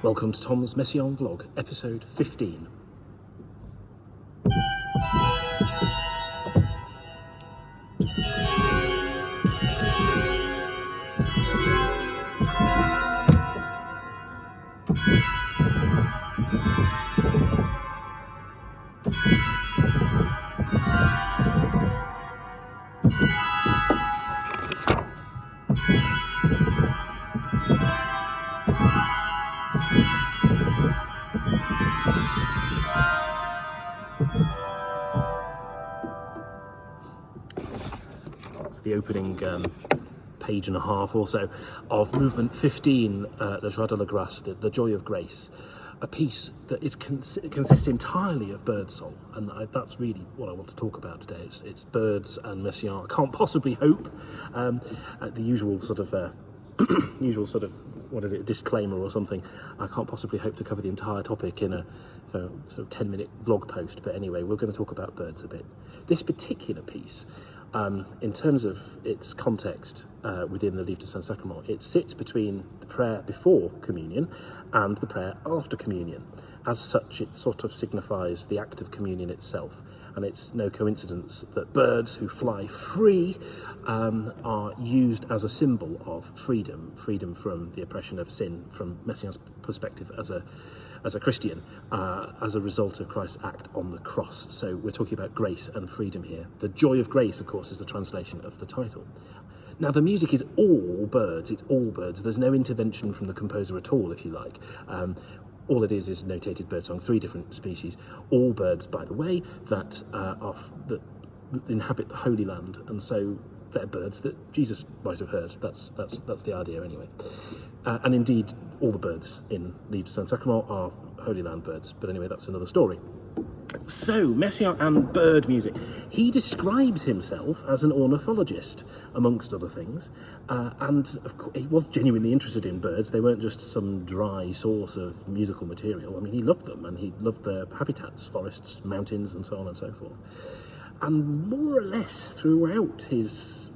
Welcome to Tom's Messiaen vlog, episode 15. It's the opening page and a half or so of movement 15, Le Joie de la Grâce, the Joy of Grace, a piece that consists entirely of birdsong, and that's really what I want to talk about today. It's birds and Messiaen. I can't possibly hope, the usual sort of disclaimer or something. I can't possibly hope to cover the entire topic in a sort of 10-minute vlog post, but anyway, we're going to talk about birds a bit. This particular piece, in terms of its context within the Livre du Saint-Sacrement, it sits between the prayer before communion and the prayer after communion. As such, it sort of signifies the act of communion itself, and it's no coincidence that birds who fly free are used as a symbol of freedom from the oppression of sin, from Messiaen's perspective as a Christian, as a result of Christ's act on the cross. So we're talking about grace and freedom here. The Joy of Grace, of course, is the translation of the title. Now, the music is all birds. It's all birds. There's no intervention from the composer at all, if you like. All it is notated birdsong, 3 different species, all birds, by the way, that inhabit the Holy Land, and so they're birds that Jesus might have heard. That's the idea anyway. And indeed, all the birds in Livre du Saint-Sacrement are Holy Land birds, but anyway, that's another story. So, Messiaen and bird music. He describes himself as an ornithologist, amongst other things, and of course, he was genuinely interested in birds. They weren't just some dry source of musical material. I mean, he loved them, and he loved their habitats, forests, mountains, and so on and so forth. And more or less throughout his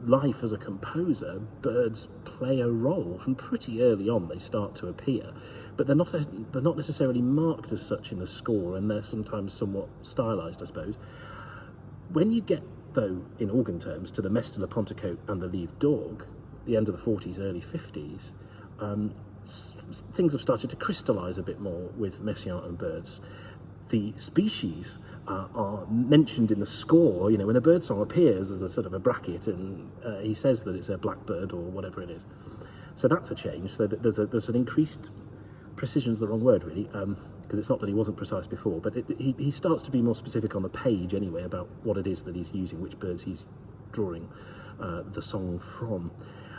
life as a composer, birds play a role. From pretty early on they start to appear, but they're not necessarily marked as such in the score, and they're sometimes somewhat stylized, I suppose. When you get, though, in organ terms, to the Messe de la Pentecôte and the Livre d'Orgue, the end of the 40s, early 50s, things have started to crystallize a bit more with Messiaen and birds. The species are mentioned in the score. You know, when a birdsong appears as a sort of a bracket, and he says that it's a blackbird or whatever it is. So that's a change. So that there's an increased precision's the wrong word really, because it's not that he wasn't precise before, but he starts to be more specific on the page anyway about what it is that he's using, which birds he's drawing the song from.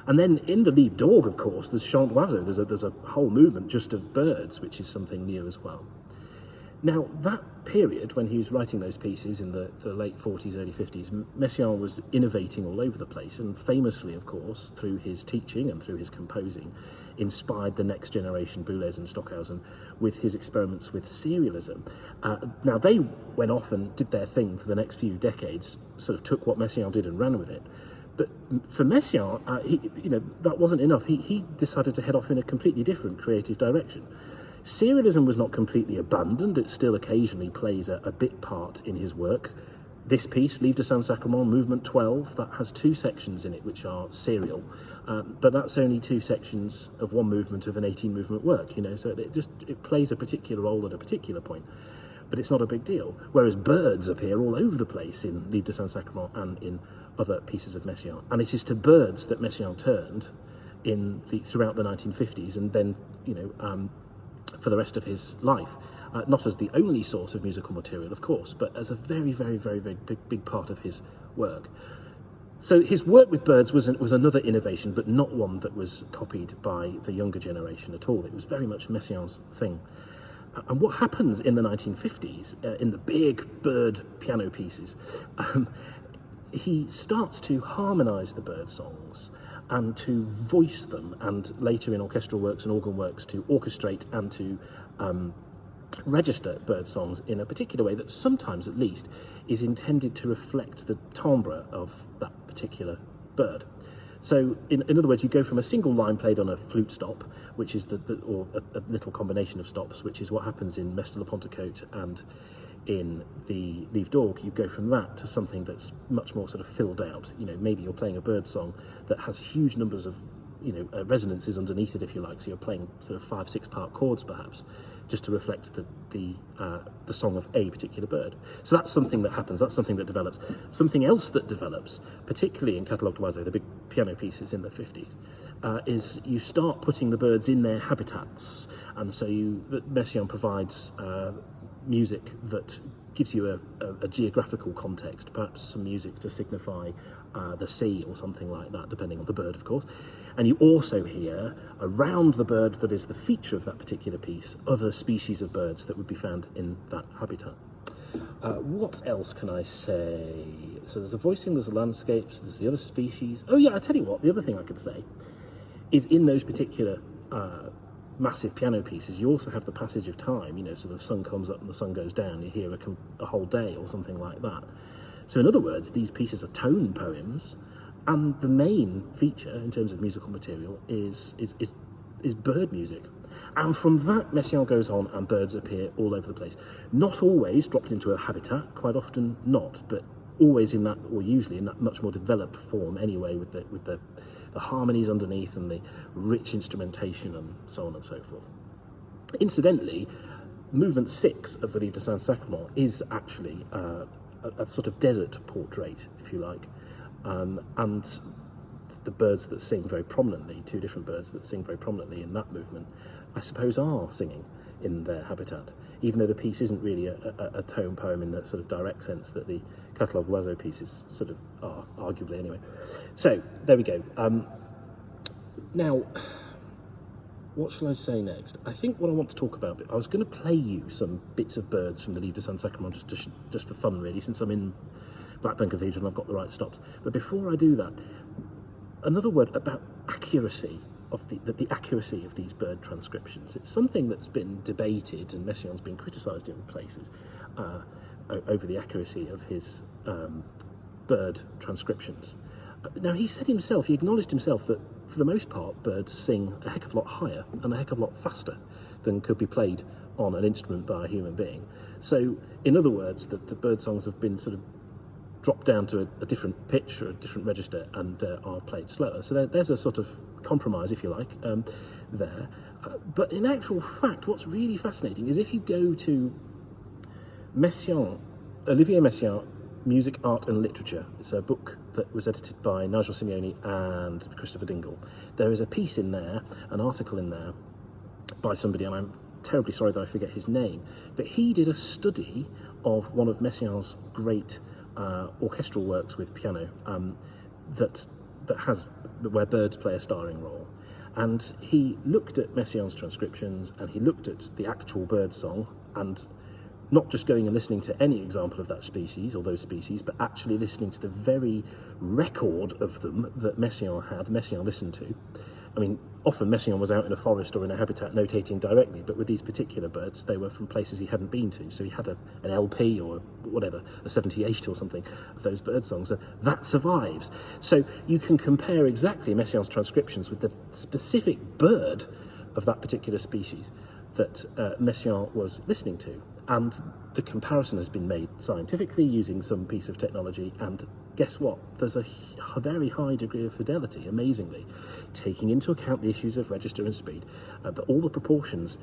And then in the Livre d'Orgue, of course, there's chant d'oiseau. There's a whole movement just of birds, which is something new as well. Now, that period, when he was writing those pieces in the late 40s, early 50s, Messiaen was innovating all over the place, and famously, of course, through his teaching and through his composing, inspired the next generation, Boulez and Stockhausen, with his experiments with serialism. Now, they went off and did their thing for the next few decades, sort of took what Messiaen did and ran with it. But for Messiaen, that wasn't enough. He decided to head off in a completely different creative direction. Serialism was not completely abandoned. It still occasionally plays a bit part in his work. This piece, Livre du Saint-Sacrement, Movement 12, that has 2 sections in it which are serial, but that's only 2 sections of one movement of an 18-movement work, so it plays a particular role at a particular point, but it's not a big deal. Whereas birds appear all over the place in Livre du Saint-Sacrement and in other pieces of Messiaen, and it is to birds that Messiaen turned throughout the 1950s, and then, for the rest of his life, not as the only source of musical material, of course, but as a very, very, very, very big part of his work. So his work with birds was another innovation, but not one that was copied by the younger generation at all. It was very much Messiaen's thing. And what happens in the 1950s, in the big bird piano pieces, he starts to harmonise the bird songs and to voice them, and later in orchestral works and organ works to orchestrate and to register bird songs in a particular way that sometimes, at least, is intended to reflect the timbre of that particular bird. So, in other words, you go from a single line played on a flute stop, which is or a little combination of stops, which is what happens in Messe de la Pentecôte and in the Livre d'Orgue. You go from that to something that's much more sort of filled out. Maybe you're playing a birdsong that has huge numbers of resonances underneath it, if you like. So you're playing sort of 5-6 part chords, perhaps, just to reflect the song of a particular bird. So that's something that happens. That's something that develops. Something else that develops, particularly in Catalogue d'Oiseaux, the big piano pieces in the 50s, is you start putting the birds in their habitats, and so Messiaen provides music that gives you a geographical context, perhaps some music to signify the sea or something like that, depending on the bird, of course. And you also hear, around the bird that is the feature of that particular piece, other species of birds that would be found in that habitat. What else can I say? So there's a voicing, there's a landscapes, there's the other species. Oh yeah, I tell you what, the other thing I could say is in those particular massive piano pieces, you also have the passage of time, so the sun comes up and the sun goes down, you hear a whole day or something like that. So in other words, these pieces are tone poems, and the main feature in terms of musical material is bird music. And from that, Messiaen goes on and birds appear all over the place. Not always dropped into a habitat, quite often not, but always in that, or usually in that much more developed form anyway, with the harmonies underneath and the rich instrumentation and so on and so forth. Incidentally, movement 6 of the Livre du Saint-Sacrement is actually a sort of desert portrait, if you like, and the birds that sing very prominently, 2 different birds that sing very prominently in that movement, I suppose are singing in their habitat, even though the piece isn't really a tone poem in the sort of direct sense that the Catalogue d'Oiseaux pieces sort of are, arguably anyway. So, there we go. Now, what shall I say next? I think what I want to talk about, I was going to play you some bits of birds from the Livre du Saint-Sacrement just for fun, really, since I'm in Blackburn Cathedral and I've got the right stops. But before I do that, another word about accuracy of the accuracy of these bird transcriptions. It's something that's been debated, and Messiaen's been criticised in places over the accuracy of his bird transcriptions. Now, he acknowledged himself that for the most part, birds sing a heck of a lot higher and a heck of a lot faster than could be played on an instrument by a human being. So, in other words, that the bird songs have been sort of dropped down to a different pitch or a different register and are played slower. So there's a sort of compromise, if you like, there. But in actual fact, what's really fascinating is if you go to Messiaen, Olivier Messiaen, Music, Art and Literature. It's a book that was edited by Nigel Simeoni and Christopher Dingle. There is a piece in there, an article in there, by somebody, and I'm terribly sorry that I forget his name, but he did a study of one of Messiaen's great orchestral works with piano where birds play a starring role. And he looked at Messiaen's transcriptions, and he looked at the actual bird song, and not just going and listening to any example of that species or those species, but actually listening to the very record of them that Messiaen listened to. I mean, often Messiaen was out in a forest or in a habitat notating directly, but with these particular birds, they were from places he hadn't been to. So he had an LP or whatever, a 78 or something of those bird songs. So that survives. So you can compare exactly Messiaen's transcriptions with the specific bird of that particular species that Messiaen was listening to. And the comparison has been made scientifically using some piece of technology, and guess what? There's a very high degree of fidelity, amazingly, taking into account the issues of register and speed, but all the proportions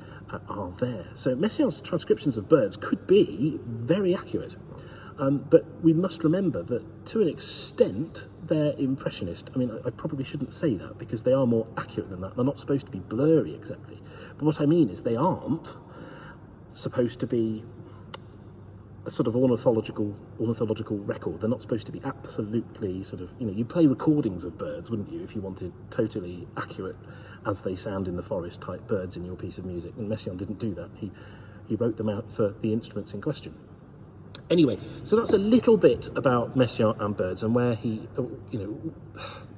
are there. So Messiaen's transcriptions of birds could be very accurate, but we must remember that to an extent they're impressionist. I mean, I probably shouldn't say that because they are more accurate than that. They're not supposed to be blurry exactly, but what I mean is they aren't supposed to be a sort of ornithological record. They're not supposed to be absolutely sort of, you play recordings of birds, wouldn't you, if you wanted totally accurate as they sound in the forest type birds in your piece of music. And Messiaen didn't do that. He wrote them out for the instruments in question. Anyway, so that's a little bit about Messiaen and birds and where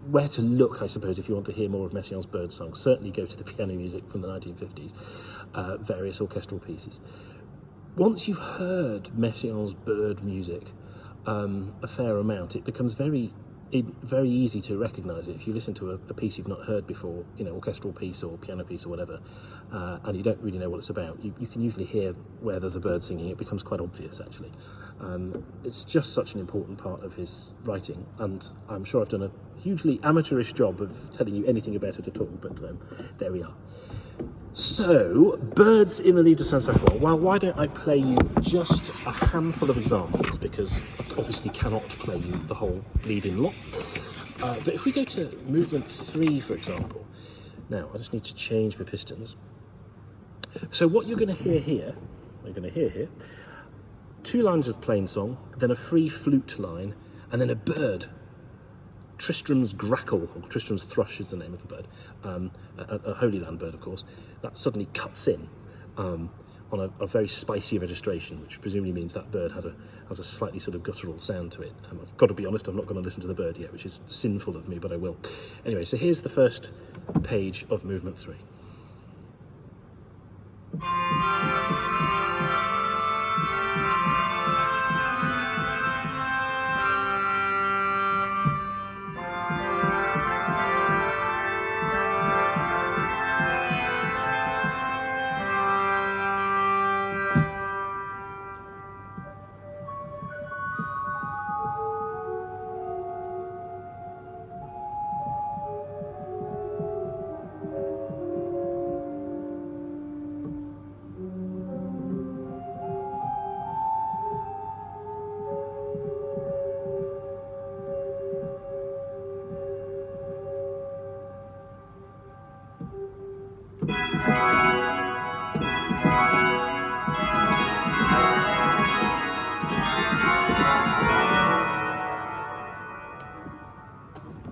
where to look, I suppose, if you want to hear more of Messiaen's bird songs. Certainly go to the piano music from the 1950s, various orchestral pieces. Once you've heard Messiaen's bird music a fair amount, it becomes very very easy to recognise it if you listen to a piece you've not heard before, orchestral piece or piano piece or whatever, and you don't really know what it's about. You can usually hear where there's a bird singing. It becomes quite obvious, actually. It's just such an important part of his writing, and I'm sure I've done a hugely amateurish job of telling you anything about it at all, but there we are. So, birds in the Livre du Saint-Sacrement. Well, why don't I play you just a handful of examples, because I obviously cannot play you the whole lead-in lot. But if we go to movement 3, for example, now I just need to change my pistons. So what you're going to hear here, 2 lines of plain song, then a free flute line, and then a bird. Tristans Grackle, or Tristram's thrush is the name of the bird, a Holy Land bird, of course, that suddenly cuts in on a very spicy registration, which presumably means that bird has a slightly sort of guttural sound to it. I've got to be honest, I'm not going to listen to the bird yet, which is sinful of me, but I will. Anyway, so here's the first page of movement 3.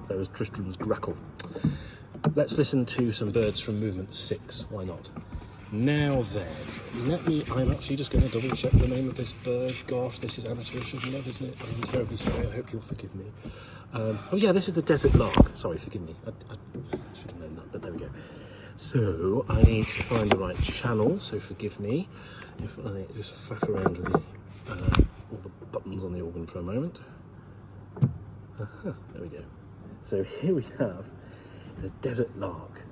There was Tristans Grackle. Let's listen to some birds from movement 6, why not? Now then, I'm actually just going to double check the name of this bird. Gosh, this is amateurish as love, isn't it? I'm terribly sorry, I hope you'll forgive me. Oh yeah, this is the desert lark. Sorry, forgive me. I should have known that, but there we go. So, I need to find the right channel, so forgive me if I just faff around with all the buttons on the organ for a moment. There we go. So here we have the desert lark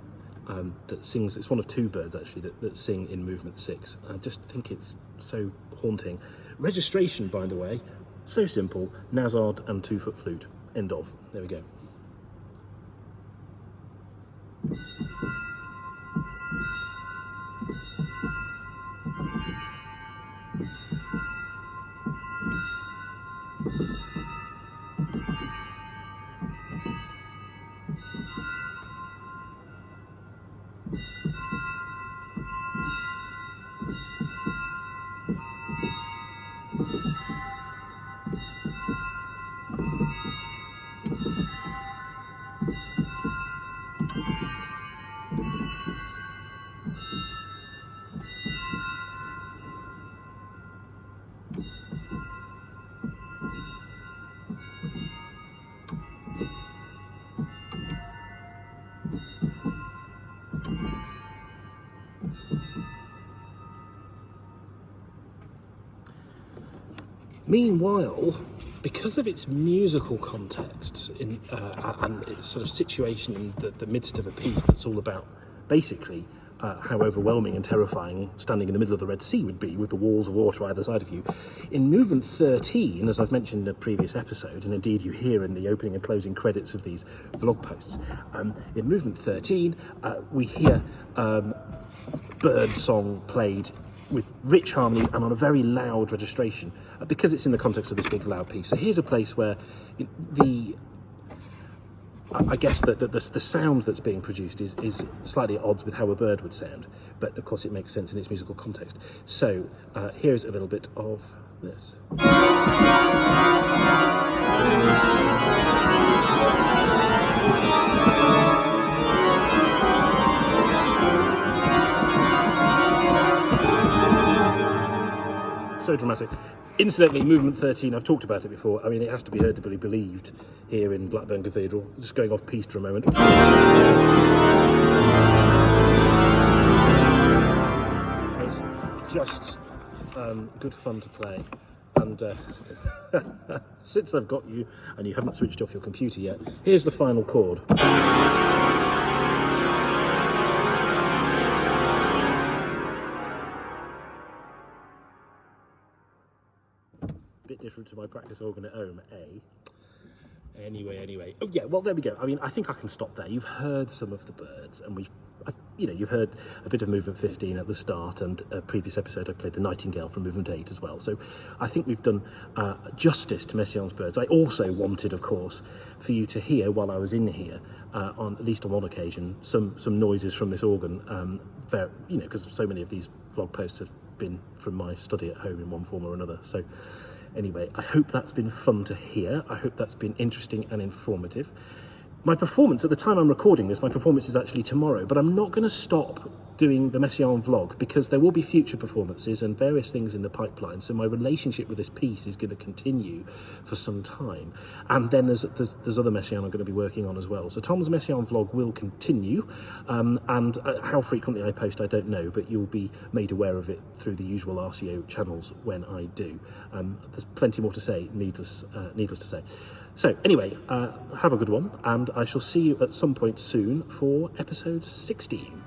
that sings. It's one of 2 birds actually that sing in movement 6. I just think it's so haunting. Registration, by the way, so simple: Nazard and 2-foot flute. End of. There we go. Meanwhile, because of its musical context and its sort of situation in the midst of a piece that's all about basically how overwhelming and terrifying standing in the middle of the Red Sea would be with the walls of water either side of you. In movement 13, as I've mentioned in a previous episode, and indeed you hear in the opening and closing credits of these blog posts, in movement 13 we hear birdsong played with rich harmony and on a very loud registration, because it's in the context of this big loud piece. So here's a place where I guess that the sound that's being produced is slightly at odds with how a bird would sound, but of course it makes sense in its musical context. So here's a little bit of this. So dramatic. Incidentally, movement 13, I've talked about it before. I mean, it has to be heard to be believed here in Blackburn Cathedral. Just going off piste for a moment. It's just good fun to play. And since I've got you, and you haven't switched off your computer yet, here's the final chord. Bit different to my practice organ at home, eh? Anyway. Oh yeah, well there we go. I mean, I think I can stop there. You've heard some of the birds, and you've heard a bit of Movement 15 at the start, and a previous episode I played the Nightingale from Movement 8 as well. So I think we've done justice to Messiaen's birds. I also wanted, of course, for you to hear while I was in here, on at least on one occasion, some noises from this organ. Because so many of these vlog posts have been from my study at home in one form or another. So anyway, I hope that's been fun to hear. I hope that's been interesting and informative. My performance, at the time I'm recording this, my performance is actually tomorrow, but I'm not going to stop doing the Messiaen vlog because there will be future performances and various things in the pipeline, so my relationship with this piece is going to continue for some time. And then there's other Messiaen I'm going to be working on as well. So Tom's Messiaen vlog will continue, and how frequently I post I don't know, but you'll be made aware of it through the usual RCO channels when I do. There's plenty more to say, needless to say. So anyway, have a good one, and I shall see you at some point soon for episode 16.